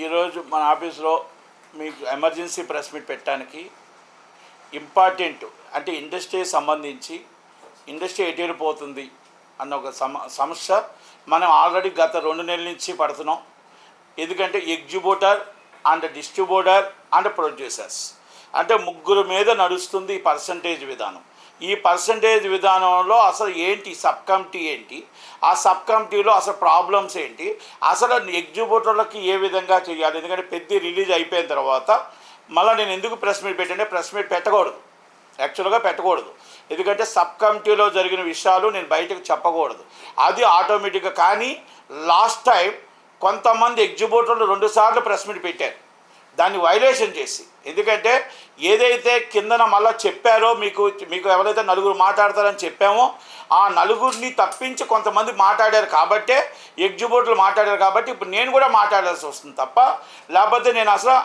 ఈరోజు మన ఆఫీస్లో మీకు ఎమర్జెన్సీ ప్రెస్ మీట్ పెట్టడానికి ఇంపార్టెంట్ అంటే ఇండస్ట్రీకి సంబంధించి ఇండస్ట్రీ ఎటుపోతుంది అన్న ఒక సమస్య మనం ఆల్రెడీ గత 2 నెలల నుంచి పడుతున్నాం. ఎందుకంటే exhibitor and distributor and producers అంటే ముగ్గురు మీద నడుస్తుంది ఈ పర్సంటేజ్ విధానం. ఈ పర్సంటేజ్ విధానంలో అసలు ఏంటి సబ్ కమిటీ ఏంటి, ఆ సబ్ కమిటీలో అసలు ప్రాబ్లమ్స్ ఏంటి, అసలు ఎగ్జిబ్యూటర్లకి ఏ విధంగా చేయాలి. ఎందుకంటే పెద్ద రిలీజ్ అయిపోయిన తర్వాత మళ్ళీ నేను ఎందుకు ప్రెస్ మీట్ పెట్టంటే ప్రెస్ మీట్ పెట్టకూడదు, యాక్చువల్గా పెట్టకూడదు. ఎందుకంటే సబ్ కమిటీలో జరిగిన విషయాలు నేను బయటకు చెప్పకూడదు, అది ఆటోమేటిక్గా. కానీ లాస్ట్ టైం కొంతమంది ఎగ్జిబ్యూటర్లు 2 సార్లు ప్రెస్ మీట్ పెట్టారు దాన్ని వైలేషన్ చేసి. ఎందుకంటే ఏదైతే కిందన మళ్ళీ చెప్పారో మీకు ఎవరైతే 4 మాట్లాడతారని చెప్పామో ఆ 4ని తప్పించి కొంతమంది మాట్లాడారు కాబట్టే ఎగ్జిబ్యూటర్లు మాట్లాడారు. కాబట్టి ఇప్పుడు నేను కూడా మాట్లాడాల్సి వస్తుంది తప్ప లేకపోతే నేను అసలు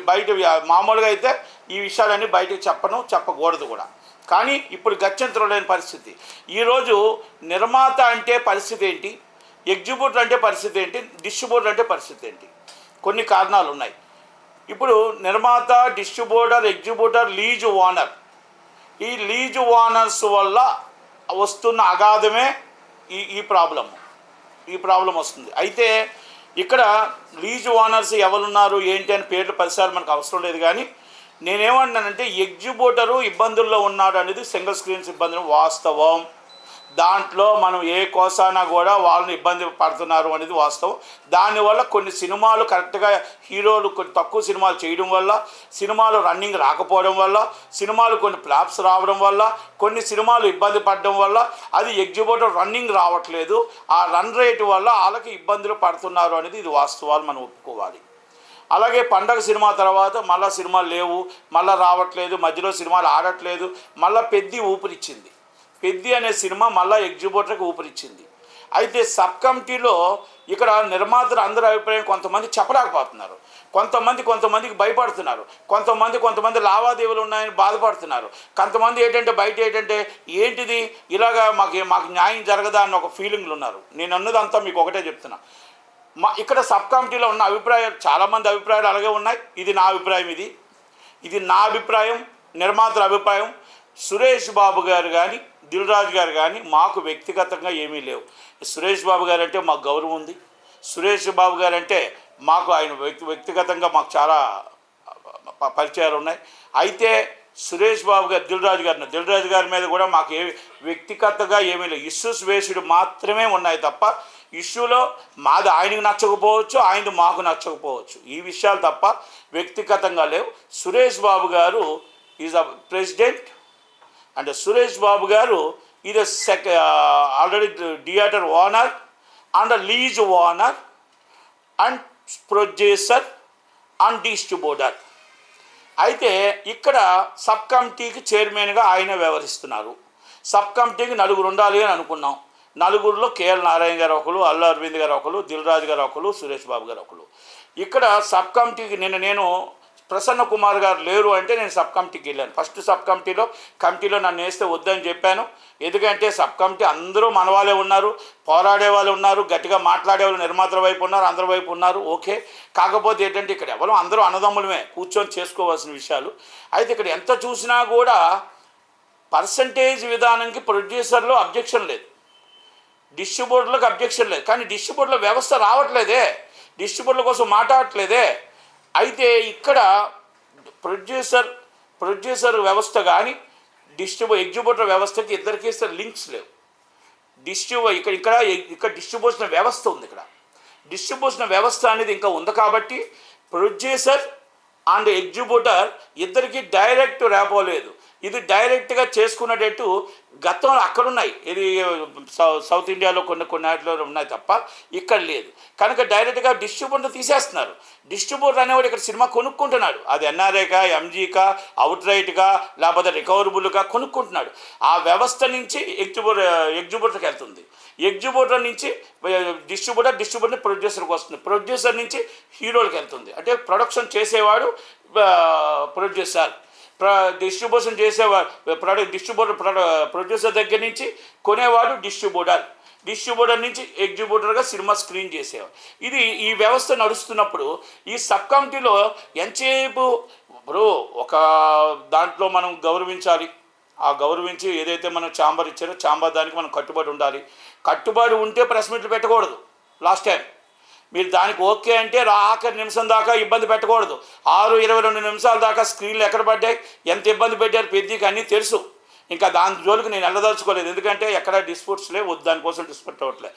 బయట మామూలుగా అయితే ఈ విషయాలన్నీ బయటకు చెప్పకూడదు కూడా. కానీ ఇప్పుడు గత్యంతరం లేని పరిస్థితి. ఈరోజు నిర్మాత అంటే పరిస్థితి ఏంటి, ఎగ్జిబ్యూటర్ అంటే పరిస్థితి ఏంటి, డిస్ట్రిబ్యూటర్ అంటే పరిస్థితి ఏంటి, కొన్ని కారణాలు ఉన్నాయి. ఇప్పుడు నిర్మాత, డిస్ట్రిబ్యూటర్, ఎగ్జిబ్యూటర్, లీజ్ ఓనర్, ఈ లీజ్ ఓనర్స్ వల్ల వస్తున్న అగాధమే ఈ ప్రాబ్లం వస్తుంది. అయితే ఇక్కడ లీజ్ ఓనర్స్ ఎవరున్నారు ఏంటి అని పేర్లు 10 సార్లు మనకు అవసరం లేదు. కానీ నేనేమన్నానంటే ఎగ్జిబ్యూటరు ఇబ్బందుల్లో ఉన్నాడు అనేది సింగిల్ స్క్రీన్స్ ఇబ్బందులు వాస్తవం. దాంట్లో మనం ఏ కోసానా కూడా వాళ్ళని ఇబ్బంది పడుతున్నారు అనేది వాస్తవం. దానివల్ల కొన్ని సినిమాలు కరెక్ట్గా హీరోలు కొన్ని తక్కువ సినిమాలు చేయడం వల్ల, సినిమాలు రన్నింగ్ రాకపోవడం వల్ల, సినిమాలు కొన్ని ఫ్లాప్స్ రావడం వల్ల, కొన్ని సినిమాలు ఇబ్బంది పడడం వల్ల అది ఎగ్జిబ్యూటర్ రన్నింగ్ రావట్లేదు. ఆ రన్ రేటు వల్ల వాళ్ళకి ఇబ్బందులు పడుతున్నారు అనేది ఇది వాస్తవాలు మనం ఒప్పుకోవాలి. అలాగే పండగ సినిమా తర్వాత మళ్ళీ సినిమాలు లేవు, మళ్ళీ రావట్లేదు, మధ్యలో సినిమాలు ఆడట్లేదు, మళ్ళీ పెద్ద ఊపిరిచ్చింది. పెద్ది అనే సినిమా మళ్ళీ ఎగ్జిబ్యూటర్కి ఊపిరిచ్చింది. అయితే సబ్ కమిటీలో ఇక్కడ నిర్మాతలు అందరి అభిప్రాయం కొంతమంది చెప్పలేకపోతున్నారు, కొంతమందికి భయపడుతున్నారు, కొంతమంది లావాదేవీలు ఉన్నాయని బాధపడుతున్నారు, కొంతమంది ఏంటిది ఇలాగా మాకు న్యాయం జరగదా అన్న ఒక ఫీలింగ్లు ఉన్నారు. నేను అన్నదంతా మీకు ఒకటే చెప్తున్నా. ఇక్కడ సబ్ కమిటీలో ఉన్న అభిప్రాయాలు చాలామంది అభిప్రాయాలు అలాగే ఉన్నాయి. ఇది నా అభిప్రాయం, ఇది నా అభిప్రాయం, నిర్మాతల అభిప్రాయం. సురేష్ బాబు గారు కానీ దిల్ రాజు గారు కానీ మాకు వ్యక్తిగతంగా ఏమీ లేవు. సురేష్ బాబు గారు అంటే మాకు గౌరవం ఉంది. సురేష్ బాబు గారు అంటే మాకు ఆయన వ్యక్తిగతంగా మాకు చాలా పరిచయాలు ఉన్నాయి. అయితే సురేష్ బాబు గారు దిల్ రాజు గారి మీద కూడా మాకు వ్యక్తిగతంగా ఏమీ లేవు. ఇష్యూస్ బేస్డ్ మాత్రమే ఉన్నాయి తప్ప ఇష్యూలో మాది ఆయనకు నచ్చకపోవచ్చు, ఆయనది మాకు నచ్చకపోవచ్చు, ఈ విషయాలు తప్ప వ్యక్తిగతంగా లేవు. సురేష్ బాబు గారు is a president and Suresh Babu గారు ఇది already theatre owner and lease owner and producer and distributor. అయితే ఇక్కడ సబ్ కమిటీకి చైర్మన్గా ఆయన వ్యవహరిస్తున్నారు. సబ్ కమిటీకి 4 ఉండాలి అని అనుకున్నాం. 4లో కేఎల్ నారాయణ గారు ఒకరు, అల్లు అరవింద్ గారు ఒకరు, దిల్ రాజు గారు ఒకరు, సురేష్ బాబు గారు ఒకరు. ఇక్కడ సబ్ కమిటీకి నేను ప్రసన్న కుమార్ గారు లేరు అంటే నేను సబ్ కమిటీకి వెళ్ళాను. ఫస్ట్ సబ్ కమిటీలో నన్ను వేస్తే వద్దని చెప్పాను. ఎందుకంటే సబ్ కమిటీ అందరూ మన వాళ్ళే ఉన్నారు, పోరాడే వాళ్ళు ఉన్నారు, గట్టిగా మాట్లాడే వాళ్ళు నిర్మాతల వైపు ఉన్నారు, అందరి వైపు ఉన్నారు. ఓకే, కాకపోతే ఇక్కడ ఎవరో అందరూ అన్నదమ్ములమే కూర్చొని చేసుకోవాల్సిన విషయాలు. అయితే ఇక్కడ ఎంత చూసినా కూడా పర్సంటేజ్ విధానానికి ప్రొడ్యూసర్లో అబ్జెక్షన్ లేదు, డిస్ట్రిబ్యూటర్లకు అబ్జెక్షన్ లేదు. కానీ డిస్ట్రిబ్యూటర్ల వ్యవస్థ రావట్లేదే, డిస్ట్రిబ్యూటర్ల కోసం మాట్లాడట్లేదే. అయితే ఇక్కడ ప్రొడ్యూసర్ వ్యవస్థ కానీ ఎగ్జిబ్యూటర్ వ్యవస్థకి ఇద్దరికి లింక్స్ లేవు. ఇక్కడ డిస్ట్రిబ్యూషన్ వ్యవస్థ ఉంది. ఇక్కడ డిస్ట్రిబ్యూషన్ వ్యవస్థ అనేది ఇంకా ఉంది కాబట్టి ప్రొడ్యూసర్ అండ్ ఎగ్జిబ్యూటర్ ఇద్దరికి డైరెక్ట్ రేపోలేదు. ఇది డైరెక్ట్గా చేసుకునేటట్టు గతంలో అక్కడున్నాయి, ఇది సౌత్ ఇండియాలో కొన్ని వాటిలో ఉన్నాయి తప్ప ఇక్కడ లేదు. కనుక డైరెక్ట్గా డిస్ట్రిబ్యూటర్ తీసేస్తున్నారు. డిస్ట్రిబ్యూటర్ అనేవాడు ఇక్కడ సినిమా కొనుక్కుంటున్నాడు, అది ఎన్ఆర్ఐకా, ఎంజీకా, అవుట్ రైట్గా, లేకపోతే రికవరబుల్గా కొనుక్కుంటున్నాడు. ఆ వ్యవస్థ నుంచి ఎగ్జిబ్యూటర్కి వెళ్తుంది, ఎగ్జిబ్యూటర్ నుంచి డిస్ట్రిబ్యూటర్ ప్రొడ్యూసర్కి వస్తుంది, ప్రొడ్యూసర్ నుంచి హీరోలకు వెళ్తుంది. అంటే ప్రొడక్షన్ చేసేవాడు ప్రొడ్యూసర్, డిస్ట్రిబ్యూషన్ చేసేవాడు ప్రొడ్యూసర్ దగ్గర నుంచి కొనేవాడు డిస్ట్రిబ్యూటర్ నుంచి ఎగ్జిబ్యూటర్గా సినిమా స్క్రీన్ చేసేవారు. ఇది ఈ వ్యవస్థ నడుస్తున్నప్పుడు ఈ సబ్ కమిటీలో ఎంతసేపు ఇప్పుడు ఒక దాంట్లో మనం గౌరవించాలి. ఆ గౌరవించి ఏదైతే మనం ఛాంబర్ ఇచ్చారో ఛాంబర్ దానికి మనం కట్టుబడి ఉండాలి. కట్టుబడి ఉంటే ప్రెస్ మీట్లు పెట్టకూడదు. లాస్ట్ టైం మీరు దానికి ఓకే అంటే ఆఖరి నిమిషం దాకా ఇబ్బంది పెట్టకూడదు. 6:22 నిమిషాల దాకా స్క్రీన్లు ఎక్కడ పడ్డాయి, ఎంత ఇబ్బంది పెట్టారు పెద్దకి అన్నీ తెలుసు. ఇంకా దాని జోలికి నేను వెళ్ళదలుచుకోలేదు, ఎందుకంటే ఎక్కడ డిస్ప్యూట్స్లే వద్దు, దానికోసం డిస్ప్యూట్ అవ్వట్లేదు.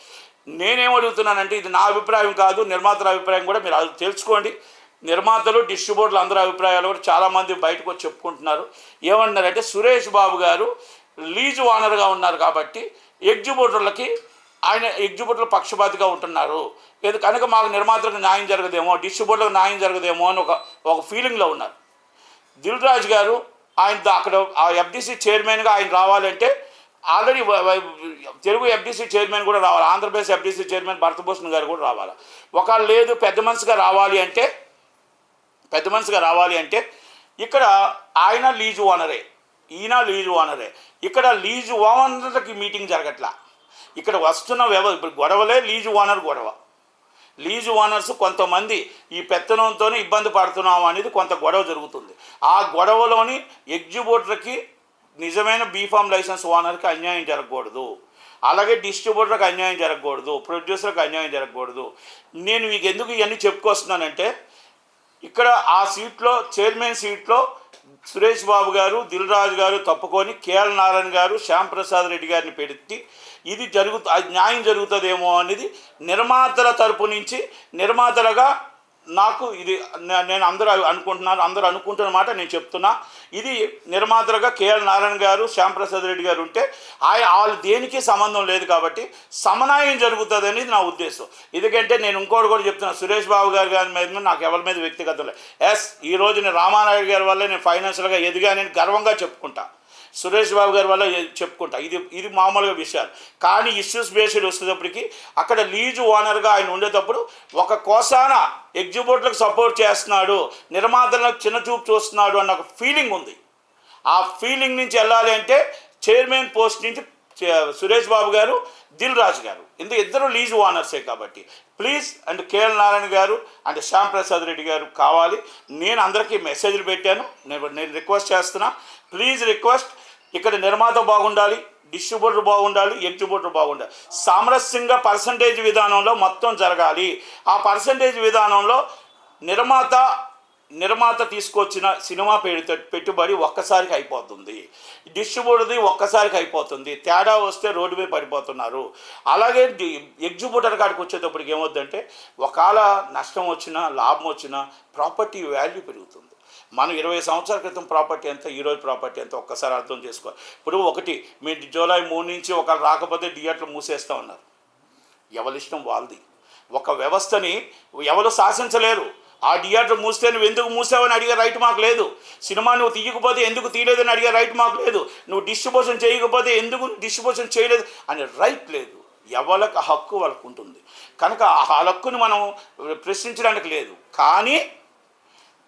నేనేం అడుగుతున్నానంటే ఇది నా అభిప్రాయం కాదు, నిర్మాతల అభిప్రాయం కూడా మీరు అది తెలుసుకోండి. నిర్మాతలు డిస్ట్రిబ్యూటర్లు అందరి అభిప్రాయాలు కూడా చాలామంది బయటకు వచ్చి చెప్పుకుంటున్నారు. ఏమన్నారంటే సురేష్ బాబు గారు లీజు ఓనర్గా ఉన్నారు కాబట్టి ఎగ్జిబ్యూటర్లకి ఆయన ఎగ్జిబ్యూటర్లు పక్షపాతిగా ఉంటున్నారు, కనుక మాకు నిర్మాతలకు న్యాయం జరగదేమో, డిస్ట్రిబ్యూటర్లకు న్యాయం జరగదేమో అని ఒక ఫీలింగ్లో ఉన్నారు. దిల్ రాజు గారు ఆయన అక్కడ ఆ ఎఫ్డీసీ చైర్మన్గా ఆయన రావాలంటే ఆల్రెడీ తెలుగు ఎఫ్డీసీ చైర్మన్ కూడా రావాలి, ఆంధ్రప్రదేశ్ ఎఫ్డీసీ చైర్మన్ భరతభూషణ్ గారు కూడా రావాలి. ఒకళ్ళు లేదు పెద్ద మనిషిగా రావాలి అంటే ఇక్కడ ఆయన లీజు ఓనరే, ఈయన లీజు ఓనరే. ఇక్కడ లీజు ఓనర్లకి మీటింగ్ జరగట్లా. ఇక్కడ వస్తున్న ఇప్పుడు గొడవలే లీజు ఓనర్ గొడవ. లీజు ఓనర్స్ కొంతమంది ఈ పెత్తనంతోనే ఇబ్బంది పడుతున్నాము అనేది కొంత గొడవ జరుగుతుంది. ఆ గొడవలోని ఎగ్జిబ్యూటర్కి నిజమైన బీఫామ్ లైసెన్స్ ఓనర్కి అన్యాయం జరగకూడదు, అలాగే డిస్ట్రిబ్యూటర్కి అన్యాయం జరగకూడదు, ప్రొడ్యూసర్కి అన్యాయం జరగకూడదు. నేను మీకు ఎందుకు ఇవన్నీ చెప్పుకొస్తున్నానంటే ఇక్కడ ఆ సీట్లో చైర్మన్ సీట్లో సురేష్ బాబు గారు, దిల్ రాజు గారు తప్పుకొని కేఎల్ నారాయణ గారు, శ్యాంప్రసాద్ రెడ్డి గారిని పెట్టి ఇది న్యాయం జరుగుతుందేమో అనేది నిర్మాతల తరపు నుంచి నిర్మాతలుగా నాకు ఇది నేను అందరూ అనుకుంటున్న మాట నేను చెప్తున్నా. ఇది నిర్మాతలుగా కేఎల్ నారాయణ గారు, శ్యాంప్రసాద్ రెడ్డి గారు ఉంటే వాళ్ళు దేనికి సంబంధం లేదు కాబట్టి సమన్వయం జరుగుతుంది అనేది నా ఉద్దేశం. ఎందుకంటే నేను ఇంకోటి కూడా చెప్తున్నా, సురేష్ బాబు గారి మీద నాకు ఎవరి మీద వ్యక్తిగతం లేదు. ఈరోజు నేను రామానాయుడు గారి వల్ల నేను ఫైనాన్షియల్గా ఎదిగానని గర్వంగా చెప్పుకుంటా, సురేష్ బాబు గారి వల్ల చెప్పుకుంటా. ఇది మామూలుగా విషయాలు. కానీ ఇష్యూస్ బేస్డ్ వచ్చేటప్పటికి అక్కడ లీజు ఓనర్గా ఆయన ఉండేటప్పుడు ఒక కోసాన ఎగ్జిబ్యూటర్లకు సపోర్ట్ చేస్తున్నాడు, నిర్మాతలకు చిన్న చూపు చూస్తున్నాడు అన్న ఒక ఫీలింగ్ ఉంది. ఆ ఫీలింగ్ నుంచి వెళ్ళాలి అంటే చైర్మన్ పోస్ట్ నుంచి సురేష్ బాబు గారు, దిల్ రాజు గారు, ఇద్దరు లీజు ఓనర్సే కాబట్టి ప్లీజ్ అండ్ కేఎల్ నారాయణ గారు అండ్ శ్యాంప్రసాద్ రెడ్డి గారు కావాలి. నేను అందరికీ మెసేజ్లు పెట్టాను, నేను రిక్వెస్ట్ చేస్తున్నా, ప్లీజ్ రిక్వెస్ట్. ఇక్కడ నిర్మాత బాగుండాలి, డిస్ట్రిబ్యూటర్ బాగుండాలి, ఎగ్జిబ్యూటర్ బాగుండాలి. సామరస్యంగా పర్సంటేజ్ విధానంలో మొత్తం జరగాలి. ఆ పర్సంటేజ్ విధానంలో నిర్మాత తీసుకొచ్చిన సినిమా పెట్టుబడి ఒక్కసారికి అయిపోతుంది, డిస్ట్రిబ్యూటర్ది ఒక్కసారికి అయిపోతుంది. తేడా వస్తే రోడ్డు మీద పడిపోతున్నారు. అలాగే ఎగ్జిబ్యూటర్ కాడికి వచ్చేటప్పటికి ఏమవుతుందంటే ఒకవేళ నష్టం వచ్చినా లాభం వచ్చినా ప్రాపర్టీ వాల్యూ పెరుగుతుంది. మనం 20 సంవత్సరాల క్రితం ప్రాపర్టీ ఎంత, ఈరోజు ప్రాపర్టీ ఎంత ఒక్కసారి అర్థం చేసుకోవాలి. ఇప్పుడు మీ జూలై 3 నుంచి ఒకరు రాకపోతే థియేటర్లు మూసేస్తూ ఉన్నారు. ఎవరి ఇష్టం వాళ్ళది. ఒక వ్యవస్థని ఎవరు శాసించలేరు. ఆ థియేటర్ మూస్తే నువ్వు ఎందుకు మూసావని అడిగే రైట్ మాకు లేదు. సినిమా నువ్వు తీయకపోతే ఎందుకు తీయలేదని అడిగే రైట్ మాకు లేదు. నువ్వు డిస్ట్రిబ్యూషన్ చేయకపోతే ఎందుకు డిస్ట్రిబ్యూషన్ చేయలేదు అనే రైట్ లేదు. ఎవరికి హక్కు వాళ్ళకు ఉంటుంది. కనుక ఆ హక్కుని మనం ప్రశ్నించడానికి లేదు. కానీ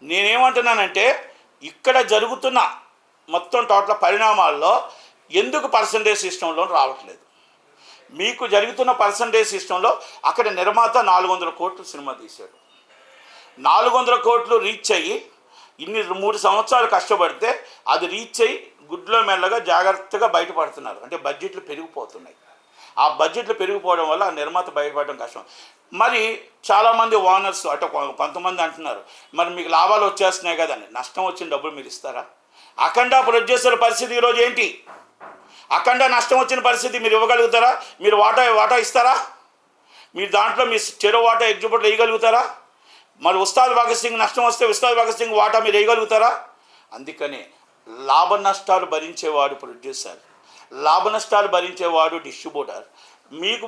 నేనేమంటున్నానంటే ఇక్కడ జరుగుతున్న మొత్తం టోటల్ పరిణామాల్లో ఎందుకు పర్సంటేజ్ సిస్టంలో రావట్లేదు? మీకు జరుగుతున్న పర్సంటేజ్ సిస్టంలో అక్కడ నిర్మాత 400 కోట్లు సినిమా తీశాడు. 400 కోట్లు రీచ్ అయ్యి 3 సంవత్సరాలు కష్టపడితే అది రీచ్ అయ్యి గుడ్లో మెల్లగా జాగ్రత్తగా బయటపడుతున్నారు. అంటే బడ్జెట్లు పెరిగిపోతున్నాయి. ఆ బడ్జెట్లు పెరిగిపోవడం వల్ల ఆ నిర్మాత బయటపడడం కష్టం. మరి చాలామంది ఓనర్స్ అటు కొంతమంది అంటున్నారు మరి మీకు లాభాలు వచ్చేస్తున్నాయి కదండి, నష్టం వచ్చిన డబ్బులు మీరు ఇస్తారా? అఖండ ప్రొడ్యూసర్ పరిస్థితి ఈరోజు ఏంటి? అఖండ నష్టం వచ్చిన పరిస్థితి మీరు ఇవ్వగలుగుతారా? మీరు వాటా ఇస్తారా? మీరు దాంట్లో మీ చెరో వాటా ఎగ్జిబ్యూటర్ వేయగలుగుతారా? మరి ఉస్తాద్ భగత్ సింగ్ నష్టం వస్తే ఉస్తాద్ భగత్ సింగ్ వాటా మీరు వేయగలుగుతారా? అందుకని లాభ నష్టాలు భరించేవాడు ప్రొడ్యూసర్, లాభ నష్టాలు భరించేవాడు డిస్ట్రిబ్యూటర్. మీకు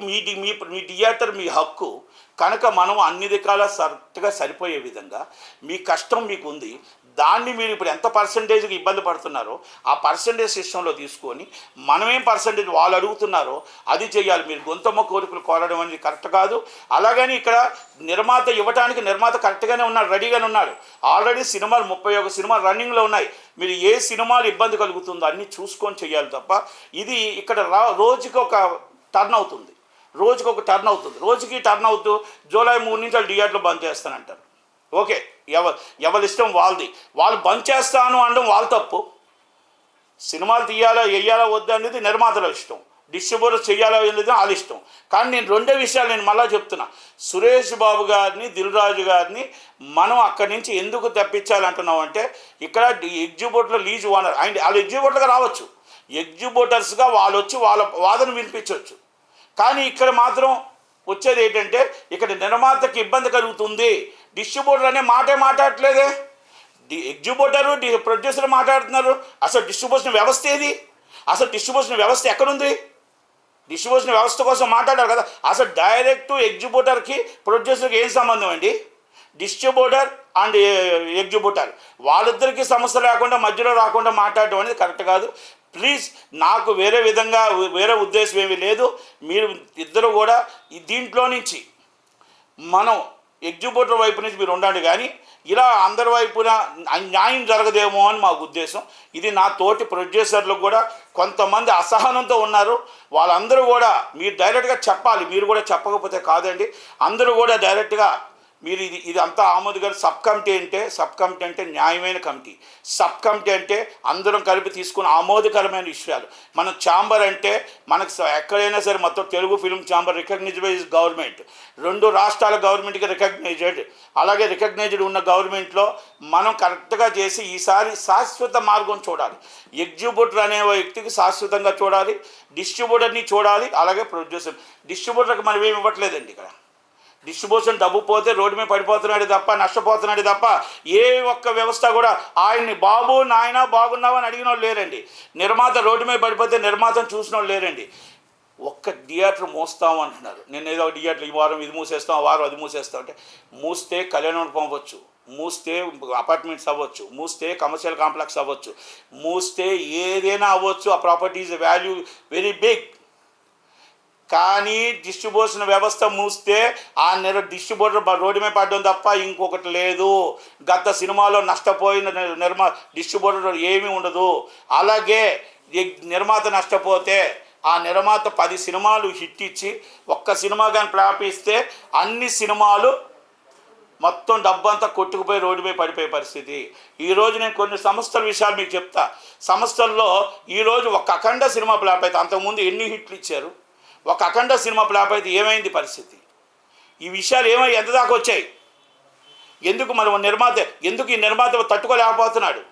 మీ థియేటర్ మీ హక్కు కనుక మనం అన్ని రకాల కరెక్ట్గా సరిపోయే విధంగా మీ కష్టం మీకు ఉంది. దాన్ని మీరు ఇప్పుడు ఎంత పర్సంటేజ్కి ఇబ్బంది పడుతున్నారో ఆ పర్సంటేజ్ సిస్టంలో తీసుకొని మనమేం పర్సంటేజ్ వాళ్ళు అడుగుతున్నారో అది చేయాలి. మీరు గొంతమ్మ కోరికలు కోరడం అనేది కరెక్ట్ కాదు. అలాగని ఇక్కడ నిర్మాత ఇవ్వడానికి నిర్మాత కరెక్ట్గానే ఉన్నాడు, రెడీగానే ఉన్నాడు. ఆల్రెడీ సినిమాలు 31 సినిమాలు రన్నింగ్లో ఉన్నాయి. మీరు ఏ సినిమాలు ఇబ్బంది కలుగుతుందో అన్నీ చూసుకొని చేయాలి తప్ప ఇది ఇక్కడ రోజుకి ఒక టర్న్ అవుతుంది. రోజుకి ఒక టర్న్ అవుతుంది. రోజుకి టర్న్ అవుతూ జూలై 3 నుంచి వాళ్ళు థియేటర్లు బంద్ చేస్తానంటారు. ఓకే, ఎవరి ఇష్టం వాళ్ళది. వాళ్ళు బంద్ చేస్తాను అనడం వాళ్ళ తప్పు. సినిమాలు తీయాలా వేయాలా వద్దా అనేది నిర్మాతల ఇష్టం, డిస్ట్రిబ్యూటర్ చేయాలా అనేది వాళ్ళ ఇష్టం. కానీ నేను రెండే విషయాలు నేను మళ్ళీ చెప్తున్నా. సురేష్ బాబు గారిని, దిల్ రాజు గారిని మనం అక్కడి నుంచి ఎందుకు తెప్పించాలంటున్నాం అంటే, ఇక్కడ ఎగ్జిబ్యూటర్ లీజ్ ఓనర్ అండ్ వాళ్ళు ఎగ్జిబ్యూటర్గా రావచ్చు, ఎగ్జిబ్యూటర్స్గా వాళ్ళు వచ్చి వాళ్ళ వాదన వినిపించవచ్చు. కానీ ఇక్కడ మాత్రం వచ్చేది ఏంటంటే, ఇక్కడ నిర్మాతకి ఇబ్బంది కలుగుతుంది, డిస్ట్రిబ్యూటర్ అనే మాటే మాట్లాడట్లేదే. ఎగ్జిబ్యూటరు ప్రొడ్యూసర్ మాట్లాడుతున్నారు. అసలు డిస్ట్రిబ్యూషన్ వ్యవస్థ ఏది? అసలు డిస్ట్రిబ్యూషన్ వ్యవస్థ ఎక్కడుంది? డిస్ట్రిబ్యూషన్ వ్యవస్థ కోసం మాట్లాడారు కదా. అసలు డైరెక్ట్ ఎగ్జిబ్యూటర్కి ప్రొడ్యూసర్కి ఏం సంబంధం అండి? డిస్ట్రిబ్యూటర్ అండ్ ఎగ్జిబ్యూటర్ వాళ్ళిద్దరికీ సమస్య లేకుండా మధ్యలో రాకుండా మాట్లాడడం అనేది కరెక్ట్ కాదు. ప్లీజ్, నాకు వేరే ఉద్దేశం ఏమీ లేదు. మీరు ఇద్దరు కూడా దీంట్లో నుంచి మనం ఎగ్జిబ్యూటర్ వైపు నుంచి మీరు ఉండండి, కానీ ఇలా అందరి వైపున న్యాయం జరగదేమో అని మాకు ఉద్దేశం. ఇది నా తోటి ప్రొడ్యూసర్లకు కూడా కొంతమంది అసహనంతో ఉన్నారు. వాళ్ళందరూ కూడా మీరు డైరెక్ట్గా చెప్పాలి. మీరు కూడా చెప్పకపోతే కాదండి. అందరూ కూడా డైరెక్ట్గా మీరు ఇది అంతా ఆమోద్ గారు సబ్ కమిటీ అంటే న్యాయమైన కమిటీ. సబ్ కమిటీ అంటే అందరం కలిపి తీసుకున్న ఆమోదకరమైన విషయాలు. మన ఛాంబర్ అంటే మనకు ఎక్కడైనా సరే మొత్తం Telugu film chamber recognised by government, 2 రాష్ట్రాల గవర్నమెంట్కి రికగ్నైజ్డ్. అలాగే రికగ్నైజ్డ్ ఉన్న గవర్నమెంట్లో మనం కరెక్ట్గా చేసి ఈసారి శాశ్వత మార్గం చూడాలి. ఎగ్జిబ్యూటర్ అనే వ్యక్తికి శాశ్వతంగా చూడాలి, డిస్ట్రిబ్యూటర్ని చూడాలి, అలాగే ప్రొడ్యూసర్. డిస్ట్రిబ్యూటర్కి మనం ఏమి ఇవ్వట్లేదండి. ఇక్కడ డిస్ట్రిబ్యూషన్ డబ్బు పోతే రోడ్డు మీద పడిపోతున్నాడు తప్ప, నష్టపోతున్నాడు తప్ప ఏ ఒక్క వ్యవస్థ కూడా ఆయన్ని బాబు నాయన బాగున్నావు అని అడిగిన వాళ్ళు లేరండి. నిర్మాత రోడ్డు మీద పడిపోతే నిర్మాతను చూసిన వాళ్ళు లేరండి. ఒక్క థియేటర్ మూస్తాం అంటున్నారు. నేను ఏదో థియేటర్ ఈ వారం ఇది మూసేస్తాం, ఆ వారం అది మూసేస్తాం అంటే, మూస్తే కళ్యాణ మండపం అవ్వచ్చు, మూస్తే అపార్ట్మెంట్స్ అవ్వచ్చు, మూస్తే కమర్షియల్ కాంప్లెక్స్ అవ్వచ్చు, మూస్తే ఏదైనా అవ్వచ్చు. ఆ ప్రాపర్టీస్ వాల్యూ వెరీ బిగ్. కానీ డిస్ట్రిబ్యూషన్ వ్యవస్థ మూస్తే ఆ డిస్ట్రిబ్యూటర్ రోడ్డు మీద పడడం తప్ప ఇంకొకటి లేదు. గత సినిమాలో నష్టపోయిన డిస్ట్రిబ్యూటర్ ఏమీ ఉండదు. అలాగే నిర్మాత నష్టపోతే ఆ నిర్మాత 10 సినిమాలు హిట్ ఇచ్చి ఒక్క సినిమా కానీ ఫ్లాప్ ఇస్తే అన్ని సినిమాలు మొత్తం డబ్బంతా కొట్టుకుపోయి రోడ్డు మీద పడిపోయే పరిస్థితి. ఈరోజు నేను కొన్ని సంస్థల విషయాలు మీకు చెప్తా. సంస్థల్లో ఈరోజు ఒక అఖండ సినిమా ఫ్లాప్ అయితే, అంతకుముందు ఎన్ని హిట్లు ఇచ్చారు, ఒక అఖండ సినిమా ఫ్లాప్ అయితే ఏమైంది పరిస్థితి? ఈ విషయాలు ఎంత దాకా వచ్చాయి? ఎందుకు ఈ నిర్మాత తట్టుకోలేకపోతున్నాడు?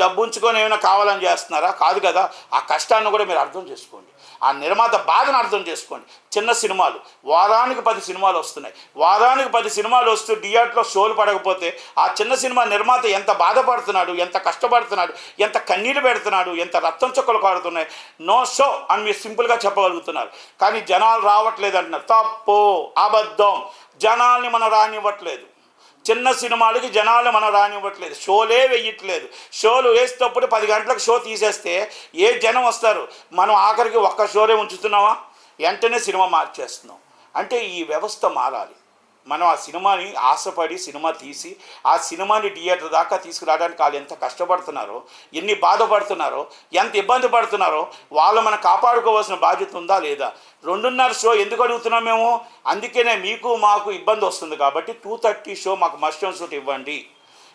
డబ్బు ఉంచుకొని ఏమైనా కావాలని చేస్తున్నారా? కాదు కదా. ఆ కష్టాన్ని కూడా మీరు అర్థం చేసుకోండి, ఆ నిర్మాత బాధను అర్థం చేసుకోండి. చిన్న సినిమాలు వారానికి 10 సినిమాలు వస్తున్నాయి. వారానికి 10 సినిమాలు వస్తూ థియేటర్లో షోలు పడకపోతే ఆ చిన్న సినిమా నిర్మాత ఎంత బాధపడుతున్నాడు, ఎంత కష్టపడుతున్నాడు, ఎంత కన్నీళ్ళు పెడుతున్నాడు, ఎంత రక్తం చుక్కలు కాడుతున్నాయి. నో షో అని మీరు సింపుల్గా చెప్పగలుగుతున్నారు. కానీ జనాలు రావట్లేదు అంటున్నారు. తప్పు, అబద్ధం. జనాల్ని మనం రానివ్వట్లేదు. చిన్న సినిమాలకి జనాలు మనం రానివ్వట్లేదు. షోలే వేయట్లేదు. షోలు వేసేటప్పుడు 10 గంటలకు షో తీసేస్తే ఏ జనం వస్తారు? మనం ఆఖరికి ఒక్క షోనే ఉంచుతున్నావా? వెంటనే సినిమా మార్చేస్తున్నాం. అంటే ఈ వ్యవస్థ మారాలి. మనం ఆ సినిమాని ఆశపడి సినిమా తీసి ఆ సినిమాని థియేటర్ దాకా తీసుకురావడానికి వాళ్ళు ఎంత కష్టపడుతున్నారో, ఎన్ని బాధపడుతున్నారో, ఎంత ఇబ్బంది పడుతున్నారో వాళ్ళు మనం కాపాడుకోవాల్సిన బాధ్యత ఉందా లేదా? 2:30 షో ఎందుకు అడుగుతున్నాం మేము? అందుకనే మీకు మాకు ఇబ్బంది వస్తుంది కాబట్టి 2:30 షో మాకు మస్ట్ అండ్ షూట్ ఇవ్వండి.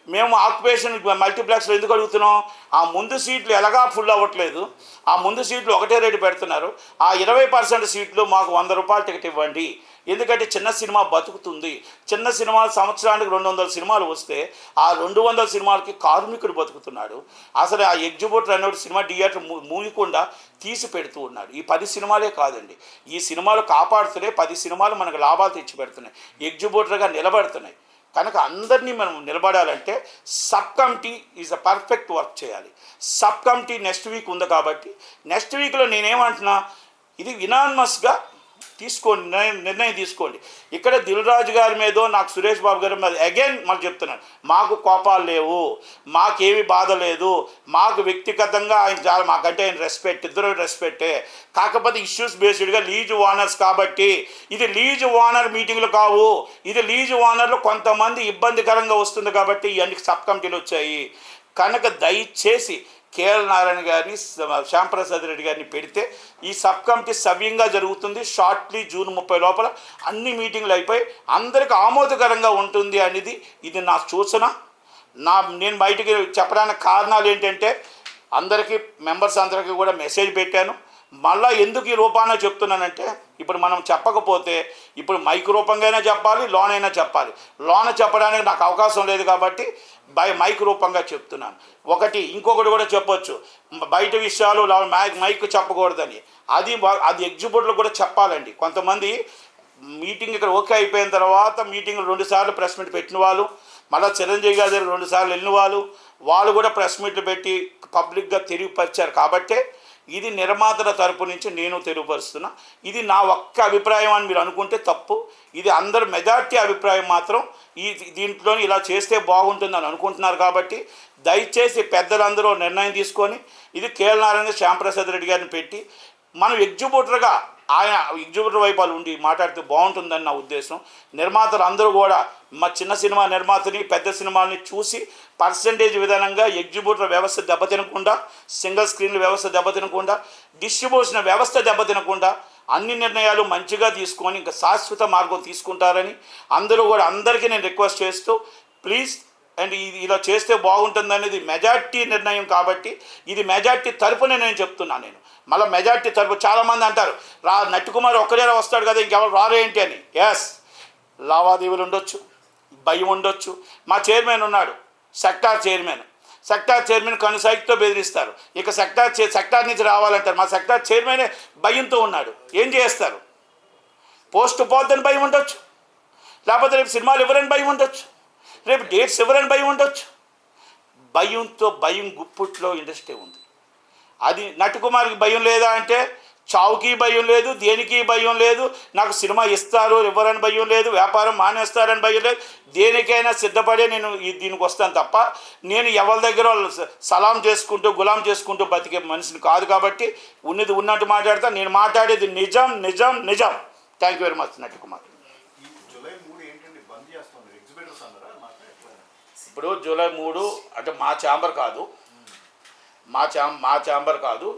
మేము ఆక్యుపేషన్ మల్టీప్లెక్స్లో ఎందుకు అడుగుతున్నాం? ఆ ముందు సీట్లు ఎలాగా ఫుల్ అవ్వట్లేదు. ఆ ముందు సీట్లు ఒకటే రేటు పెడుతున్నారు. ఆ 20% సీట్లు మాకు 100 రూపాయల టికెట్ ఇవ్వండి. ఎందుకంటే చిన్న సినిమా బతుకుతుంది. చిన్న సినిమాలు సంవత్సరానికి 200 సినిమాలు వస్తే ఆ 200 సినిమాలకి కార్మికుడు బతుకుతున్నాడు. అసలు ఆ ఎగ్జిబ్యూటర్ అనేవాడు సినిమా థియేటర్ మూయకుండా తీసి పెడుతూ ఉన్నాడు. ఈ 10 సినిమాలే కాదండి, ఈ సినిమాలు కాపాడుతున్నాయి. 10 సినిమాలు మనకు లాభాలు తెచ్చి పెడుతున్నాయి, ఎగ్జిబ్యూటర్గా నిలబడుతున్నాయి. కనుక అందరినీ మనం నిలబడాలంటే sub committee is a perfect work చేయాలి. సబ్ కమిటీ నెక్స్ట్ వీక్ ఉంది కాబట్టి నెక్స్ట్ వీక్లో నేనేమంటున్నా, ఇది యునానిమస్గా తీసుకోండి, నిర్ణయం తీసుకోండి. ఇక్కడ దిల్ రాజు గారి మీదో నాకు సురేష్ బాబు గారి మీద అగైన్ మళ్ళీ చెప్తున్నాను, మాకు కోపాలు లేవు, మాకేమి బాధ లేదు. మాకు వ్యక్తిగతంగా ఆయన మాకంటే ఆయన రెస్పెక్ట్, ఇద్దరు రెస్పెక్టే. కాకపోతే ఇష్యూస్ బేస్డ్గా లీజ్ ఓనర్స్ కాబట్టి ఇది లీజ్ ఓనర్ మీటింగ్లు కావు. ఇది లీజ్ ఓనర్లు కొంతమంది ఇబ్బందికరంగా వస్తుంది కాబట్టి ఇవన్నీ సబ్ కమిటీలు వచ్చాయి. కనుక దయచేసి కేఎల్ నారాయణ గారిని, శ్యాంప్రసాద్ రెడ్డి గారిని పెడితే ఈ సబ్ కమిటీ సవ్యంగా జరుగుతుంది. షార్ట్లీ జూన్ 30 లోపల అన్ని మీటింగ్లు అయిపోయి అందరికి ఆమోదకరంగా ఉంటుంది అనేది ఇది నా సూచన. నేను బయటికి చెప్పడానికి కారణాలు ఏంటంటే అందరికీ మెంబర్స్ అందరికీ కూడా మెసేజ్ పెట్టాను. మళ్ళీ ఎందుకు ఈ రూపాన చెప్తున్నానంటే ఇప్పుడు మనం చెప్పకపోతే ఇప్పుడు మైక్ రూపంగా చెప్పాలి, లోన్ అయినా చెప్పాలి. లోన చెప్పడానికి నాకు అవకాశం లేదు కాబట్టి మైక్ రూపంగా చెప్తున్నాను. ఇంకొకటి కూడా చెప్పొచ్చు, బయట విషయాలు మైక్ చెప్పకూడదని. అది ఎగ్జిక్యూటివ్లు కూడా చెప్పాలండి. కొంతమంది మీటింగ్ ఇక్కడ ఓకే అయిపోయిన తర్వాత మీటింగ్ 2 సార్లు ప్రెస్ మీట్ పెట్టిన వాళ్ళు, మళ్ళీ చిరంజీవి గారి దగ్గర 2 సార్లు వెళ్ళిన వాళ్ళు కూడా ప్రెస్ మీట్లు పెట్టి పబ్లిక్గా తెలియపరిచారు. కాబట్టే ఇది నిర్మాతల తరపు నుంచి నేను తెలియపరుస్తున్నా. ఇది నా ఒక్క అభిప్రాయం అని మీరు అనుకుంటే తప్పు. ఇది అందరు మెజార్టీ అభిప్రాయం మాత్రం దీంట్లో ఇలా చేస్తే బాగుంటుందని అనుకుంటున్నారు. కాబట్టి దయచేసి పెద్దలందరూ నిర్ణయం తీసుకొని ఇది కేఎల్ నారాయణ, శ్యాంప్రసాద్ రెడ్డి గారిని పెట్టి మనం ఎగ్జిక్యూటివ్గా ఆయన ఎగ్జిక్యూటివ్ వైపు ఉండి మాట్లాడితే బాగుంటుందని నా ఉద్దేశం. నిర్మాతలు అందరూ కూడా మా చిన్న సినిమా నిర్మాతని, పెద్ద సినిమాని చూసి పర్సంటేజ్ విధానంగా ఎగ్జిక్యూటివ్ వ్యవస్థ దెబ్బతినకుండా, సింగిల్ స్క్రీన్ల వ్యవస్థ దెబ్బతినకుండా, డిస్ట్రిబ్యూషన్ వ్యవస్థ దెబ్బతినకుండా అన్ని నిర్ణయాలు మంచిగా తీసుకొని ఇంకా శాశ్వత మార్గం తీసుకుంటారని అందరికీ నేను రిక్వెస్ట్ చేస్తూ ప్లీజ్ అండ్ ఇలా చేస్తే బాగుంటుంది అనేది మెజార్టీ నిర్ణయం. కాబట్టి ఇది మెజార్టీ తరపునే నేను చెప్తున్నాను. నేను మళ్ళీ మెజార్టీ తరపు చాలామంది అంటారు నట్టికుమార్ ఒక్కడే వస్తాడు కదా ఇంకెవరు రారేంటి అని. ఎస్, లావాదేవీలు ఉండొచ్చు, భయం ఉండొచ్చు. మా చైర్మన్ ఉన్నాడు, సెక్టార్ చైర్మన్ కనుసైకితో బెదిరిస్తారు. ఇక సెక్టార్ నుంచి రావాలంటారు. మా సెక్టార్ చైర్మనే భయంతో ఉన్నాడు. ఏం చేస్తారు? పోస్ట్ పోద్దని భయం ఉండొచ్చు, లేకపోతే రేపు సినిమాలు ఇవ్వరని భయం ఉండొచ్చు, రేపు డేట్స్ ఇవ్వరని భయం ఉండొచ్చు. భయం గుప్పుట్లో ఇండస్ట్రీ ఉంది. అది నటికుమార్కి భయం లేదా అంటే చావుకి భయం లేదు, దేనికి భయం లేదు. నాకు సినిమా ఇస్తారు ఇవ్వరని భయం లేదు, వ్యాపారం మానేస్తారని భయం లేదు. దేనికైనా సిద్ధపడే నేను దీనికి వస్తాను తప్ప నేను ఎవరి దగ్గర సలాం చేసుకుంటూ గులాం చేసుకుంటూ బతికే మనిషిని కాదు. కాబట్టి ఉన్నది ఉన్నట్టు మాట్లాడతా. నేను మాట్లాడేది నిజం నిజం నిజం. Thank you very much Natikumar. ఇప్పుడు జూలై 3 అంటే మా ఛాంబర్ కాదు, మా ఛాంబర్ కాదు,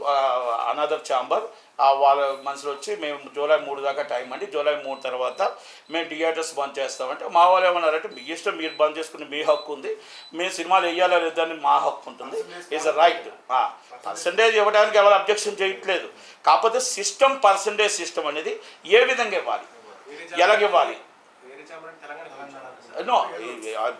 అనదర్ ఛాంబర్ వాళ్ళ మనసులో వచ్చి మేము జూలై 3 దాకా టైం అండి, జూలై 3 తర్వాత మేము థియేటర్స్ బంద్ చేస్తామంటే మా వాళ్ళు ఏమన్నారంటే మీ ఇష్టం, మీరు బంద్ చేసుకుని మీ హక్కు ఉంది, మేము సినిమాలు వేయాలా లేదని మా హక్కు ఉంటుంది. Is a right. పర్సంటేజ్ ఇవ్వడానికి ఎవరు అబ్జెక్షన్ చేయట్లేదు. కాకపోతే పర్సంటేజ్ సిస్టమ్ అనేది ఏ విధంగా ఇవ్వాలి, ఎలాగివ్వాలి, నో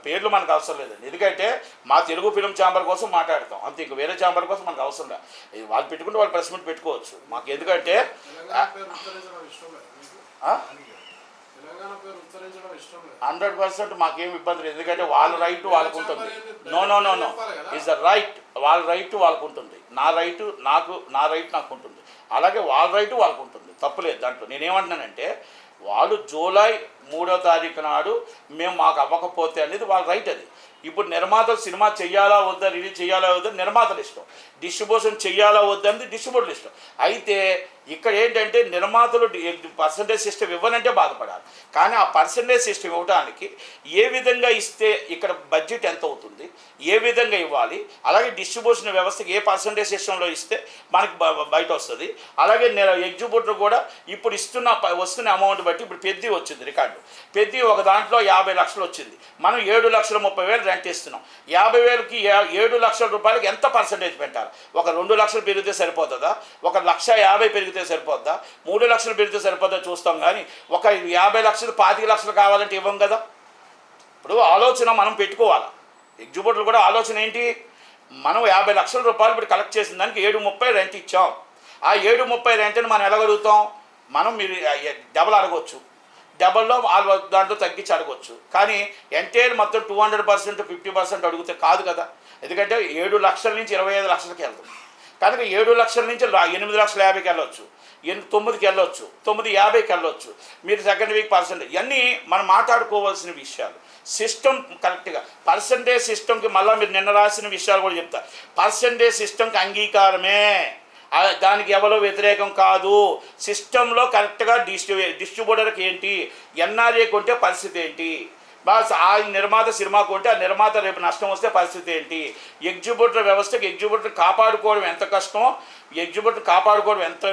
పేర్లు మనకు అవసరం లేదండి. ఎందుకంటే మా తెలుగు ఫిలిం ఛాంబర్ కోసం మాట్లాడతాం అంతే, ఇంక వేరే ఛాంబర్ కోసం మనకు అవసరం లేదు. వాళ్ళు పెట్టుకుంటే వాళ్ళు ప్రెస్ మీట్ పెట్టుకోవచ్చు. మాకు ఎందుకంటే 100% మాకేం ఇబ్బంది లేదు. ఎందుకంటే వాళ్ళ రైట్ వాళ్ళకు ఉంటుంది. నో ఈజ్ ద రైట్, వాళ్ళ రైట్ వాళ్ళకు ఉంటుంది. నా రైట్ నాకు ఉంటుంది. అలాగే వాళ్ళ రైట్ వాళ్ళకు ఉంటుంది. తప్పులేదు దాంట్లో. నేనేమంటున్నానంటే వాళ్ళు జూలై 3వ తారీఖు నాడు మాకు అవ్వకపోతే అనేది వాళ్ళ రైట్. అది ఇప్పుడు నిర్మాతలు సినిమా చెయ్యాలా వద్దా, రిలీజ్ చేయాలా వద్దా నిర్మాతలు ఇష్టం, డిస్ట్రిబ్యూషన్ చెయ్యాలా వద్దనేది డిస్ట్రిబ్యూటర్లు ఇష్టం. అయితే ఇక్కడ ఏంటంటే నిర్మాతలు పర్సంటేజ్ సిస్టమ్ ఇవ్వనంటే బాధపడాలి. కానీ ఆ పర్సంటేజ్ సిస్టమ్ ఇవ్వడానికి ఏ విధంగా ఇస్తే ఇక్కడ బడ్జెట్ ఎంత అవుతుంది, ఏ విధంగా ఇవ్వాలి, అలాగే డిస్ట్రిబ్యూషన్ వ్యవస్థకి ఏ పర్సంటేజ్ సిస్టంలో ఇస్తే మనకి బయట వస్తుంది. అలాగే ఎగ్జిక్యూటివ్ కూడా ఇప్పుడు వస్తున్న అమౌంట్ బట్టి ఇప్పుడు పెద్ద వచ్చింది రికార్డు. పెద్ద ఒక దాంట్లో 50 లక్షలు వచ్చింది. మనం 7,30,000 రెంట్ ఇస్తున్నాం. 50,000కి 7 లక్షల రూపాయలకి ఎంత పర్సంటేజ్ పెట్టాలి? ఒక 2 లక్షలు పెరిగితే సరిపోతుందా, ఒక 1,50,000 పెరిగితే సరిపోద్దా, 3 లక్షలు పెరిగితే సరిపోద్దా చూస్తాం. కానీ ఒక 50 లక్షలు 25 లక్షలు కావాలంటే ఇవ్వం కదా. ఇప్పుడు ఆలోచన మనం పెట్టుకోవాలి. ఎగ్జిక్యూటివ్లు కూడా ఆలోచన ఏంటి, మనం 50 లక్షల రూపాయలు ఇప్పుడు కలెక్ట్ చేసిన దానికి 7,30 రెంట్ ఇచ్చాం. ఆ 7,30 రెంట్ని మనం ఎలాగలుగుతాం? మీరు డబల్ అడగవచ్చు, డబల్లో దాంట్లో తగ్గించి అడగవచ్చు. కానీ ఎంటైర్ మొత్తం 200% 50% అడిగితే కాదు కదా. ఎందుకంటే 7 లక్షల నుంచి 25 లక్షలకి వెళ్తుంది. కనుక 7 లక్షల నుంచి 8,50,000కి వెళ్ళొచ్చు, 9కి వెళ్ళొచ్చు, 9,50కి వెళ్ళొచ్చు. మీరు సెకండ్ వీక్ పర్సెంటేజ్ ఇవన్నీ మనం మాట్లాడుకోవాల్సిన విషయాలు. సిస్టమ్ కరెక్ట్గా పర్సంటేజ్ సిస్టమ్కి మళ్ళీ మీరు నిన్న రాసిన విషయాలు కూడా చెప్తారు. పర్సంటేజ్ సిస్టమ్కి అంగీకారమే, దానికి ఎవరో వ్యతిరేకం కాదు. సిస్టంలో కరెక్ట్గా డిస్ట్రిబ్యూటర్కి ఏంటి, ఎన్ఆర్ఏ కొంటే పరిస్థితి ఏంటి, బాస్ ఆ నిర్మాత సినిమా కొంటే ఆ నిర్మాత రేపు నష్టం వస్తే పరిస్థితి ఏంటి? ఎగ్జిబ్యూటర్ వ్యవస్థకి ఎగ్జిబ్యూటర్ కాపాడుకోవడం ఎంత కష్టమో, ఎగ్జిబ్యూటర్ కాపాడుకోవడం ఎంత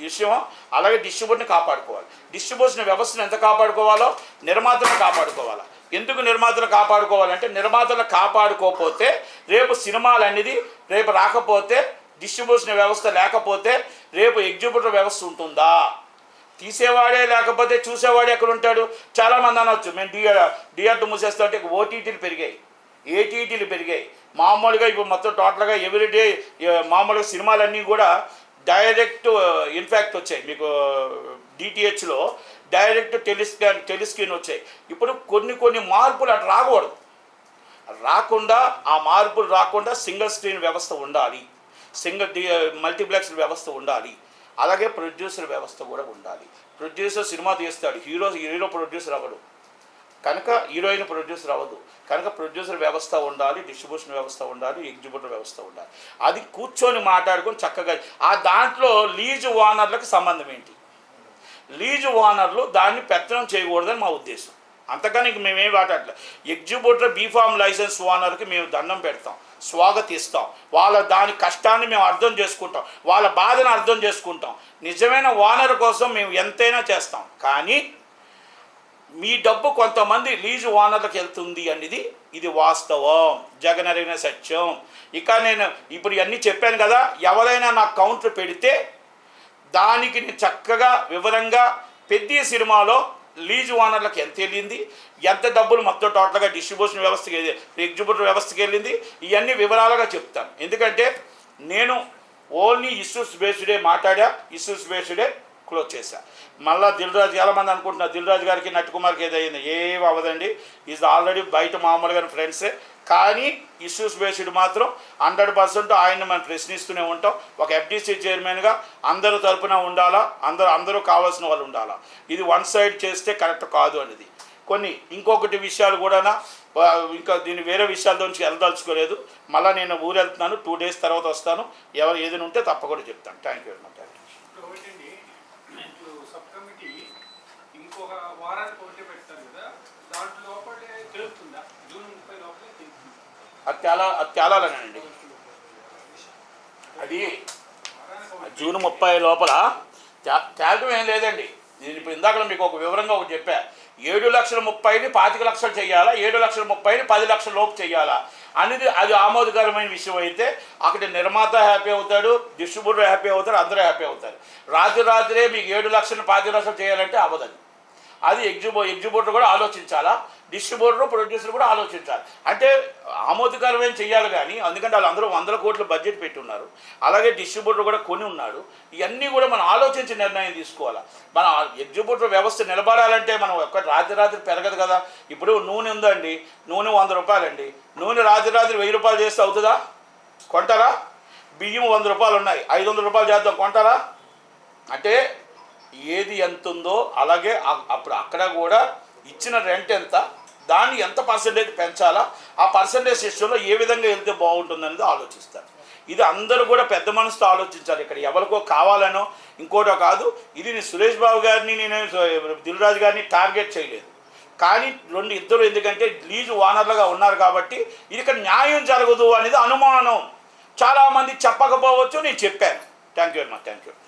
విషయమో, అలాగే డిస్ట్రిబ్యూటర్ని కాపాడుకోవాలి. డిస్ట్రిబ్యూషన్ వ్యవస్థను ఎంత కాపాడుకోవాలో నిర్మాతను కాపాడుకోవాలి. ఎందుకు నిర్మాతలు కాపాడుకోవాలంటే నిర్మాతలు కాపాడుకోకపోతే రేపు సినిమాలు అనేది రేపు రాకపోతే, డిస్ట్రిబ్యూషన్ వ్యవస్థ లేకపోతే రేపు ఎగ్జిబ్యూటర్ వ్యవస్థ ఉంటుందా? తీసేవాడే లేకపోతే చూసేవాడే ఎక్కడ ఉంటాడు? చాలామంది అనవచ్చు మేము థియేటర్ మూసేస్తుంటే ఓటీటీలు పెరిగాయి, ఏటీటీలు పెరిగాయి. మామూలుగా ఇప్పుడు మొత్తం టోటల్గా ఎవ్రీడే మామూలుగా సినిమాలన్నీ కూడా డైరెక్ట్ ఇన్ఫ్యాక్ట్ వచ్చాయి. మీకు డిటిహెచ్లో డైరెక్ట్ టెలిస్క్రీన్ వచ్చాయి. ఇప్పుడు కొన్ని మార్పులు అటు రాకూడదు. రాకుండా ఆ మార్పులు రాకుండా సింగిల్ స్క్రీన్ వ్యవస్థ ఉండాలి, మల్టీప్లెక్స్ వ్యవస్థ ఉండాలి, అలాగే ప్రొడ్యూసర్ వ్యవస్థ కూడా ఉండాలి. ప్రొడ్యూసర్ సినిమా తీస్తాడు, హీరో ప్రొడ్యూసర్ అవ్వడు కనుక, హీరోయిన్ ప్రొడ్యూసర్ అవ్వదు కనుక ప్రొడ్యూసర్ వ్యవస్థ ఉండాలి, డిస్ట్రిబ్యూషన్ వ్యవస్థ ఉండాలి, ఎగ్జిబ్యూటర్ వ్యవస్థ ఉండాలి. అది కూర్చొని మాట్లాడుకొని చక్కగా ఆ దాంట్లో లీజు ఓనర్లకు సంబంధం ఏంటి? లీజు ఓనర్లు దాన్ని పెత్తనం చేయకూడదని మా ఉద్దేశం. అంతకని మేమేం మాట్లాడలేదు. ఎగ్జిబ్యూటర్ బీఫామ్ లైసెన్స్ ఓనర్కి మేము దండం పెడతాం, స్వాగతిస్తాం. వాళ్ళ దాని కష్టాన్ని మేము అర్థం చేసుకుంటాం, వాళ్ళ బాధను అర్థం చేసుకుంటాం. నిజమైన ఓనర్ కోసం మేము ఎంతైనా చేస్తాం. కానీ మీ డబ్బు కొంతమంది లీజు ఓనర్లకు వెళ్తుంది అనేది ఇది వాస్తవం, జగనరిగిన సత్యం. ఇక నేను ఇప్పుడు ఇవన్నీ చెప్పాను కదా, ఎవరైనా నాకు కౌంటర్ పెడితే దానికి నేను చక్కగా వివరంగా పెద్ద సినిమాలో లీజు ఓనర్లకు ఎంత వెళ్ళింది, ఎంత డబ్బులు మొత్తం టోటల్గా డిస్ట్రిబ్యూషన్ వ్యవస్థకి ఎగ్జిబ్యూటర్ వ్యవస్థకి వెళ్ళింది, ఇవన్నీ వివరాలుగా చెప్తాను. ఎందుకంటే నేను ఓన్లీ ఇష్యూస్ బేస్డే మాట్లాడా, ఇష్యూస్ బేస్డే క్లోజ్ చేశా. మళ్ళీ దిల్రాజు చాలామంది అనుకుంటున్నారు దిల్రాజు గారికి నట్టుకుమార్కి ఏదైంది, ఏం అవ్వదండి. ఈజ్ ఆల్రెడీ బయట మామూలుగా ఫ్రెండ్సే. కానీ ఇష్యూస్ బేస్డ్ మాత్రం 100% ఆయన్ని మనం ప్రశ్నిస్తూనే ఉంటాం. ఒక ఎఫ్డీసీ చైర్మన్గా అందరూ తరపున ఉండాలా, అందరూ కావాల్సిన వాళ్ళు ఉండాలా. ఇది వన్ సైడ్ చేస్తే కరెక్ట్ కాదు అనేది ఇంకొకటి విషయాలు కూడా ఇంకా దీన్ని వేరే విషయాల నుంచి వెళ్ళదలుచుకోలేదు. మళ్ళీ నేను ఊరు వెళ్తున్నాను, 2 days తర్వాత వస్తాను. ఎవరు ఏదైనా ఉంటే తప్పకుండా చెప్తాను. Thank you very much. అది తేలాలనండి. అది జూన్ 30 లోపల తేలటం ఏం లేదండి. నేను ఇప్పుడు ఇందాక మీకు ఒక వివరంగా ఒకటి చెప్పా. 7,30,000ని 25,00,000 చేయాలా, 7,30,000ని 10,00,000 లోపు చేయాలా అనేది అది ఆమోదకరమైన విషయం అయితే అక్కడ నిర్మాత హ్యాపీ అవుతాడు, డిస్ట్రిబ్యూటర్ హ్యాపీ అవుతాడు, అందరూ హ్యాపీ అవుతారు. రాత్రే మీకు 7,00,000ని 25,00,000 చేయాలంటే అవ్వదు. అది ఎగ్జిబ్యూటర్ కూడా ఆలోచించాలా, డిస్ట్రిబ్యూటర్ ప్రొడ్యూసర్ కూడా ఆలోచించాలి. అంటే ఆమోదకరమైన చేయాలి. కానీ ఎందుకంటే వాళ్ళందరూ 100 కోట్ల బడ్జెట్ పెట్టి ఉన్నారు, అలాగే డిస్ట్రిబ్యూటర్ కూడా కొని ఉన్నాడు. ఇవన్నీ కూడా మనం ఆలోచించి నిర్ణయం తీసుకోవాలి. మన ఎగ్జిబ్యూటర్ వ్యవస్థ నిలబడాలంటే మనం ఒక్క రాత్రి పెరగదు కదా. ఇప్పుడు నూనె ఉందండి, నూనె 100 రూపాయలండి. నూనె రాత్రి 1,000 రూపాయలు చేస్తే అవుతుందా? కొంటారా? బియ్యం 100 రూపాయలు ఉన్నాయి, 500 రూపాయలు చేద్దాం, కొంటారా? అంటే ఏది ఎంత ఉందో అలాగే అప్పుడు అక్కడ కూడా ఇచ్చిన రెంట్ ఎంత, దాన్ని ఎంత పర్సంటేజ్ పెంచాలా, ఆ పర్సంటేజ్ సిస్టంలో ఏ విధంగా వెళ్తే బాగుంటుందనేది ఆలోచిస్తారు. ఇది అందరూ కూడా పెద్ద మనసుతో ఆలోచించాలి. ఇక్కడ ఎవరికో కావాలనో ఇంకోటో కాదు. ఇది నేను సురేష్ బాబు గారిని, నేను దిల్రాజు గారిని టార్గెట్ చేయలేదు. కానీ ఇద్దరు ఎందుకంటే లీజు ఓనర్లుగా ఉన్నారు కాబట్టి ఇది ఇక్కడ న్యాయం జరగదు అనేది అనుమానం. చాలామంది చెప్పకపోవచ్చు, నేను చెప్పాను. Thank you very much. Thank you.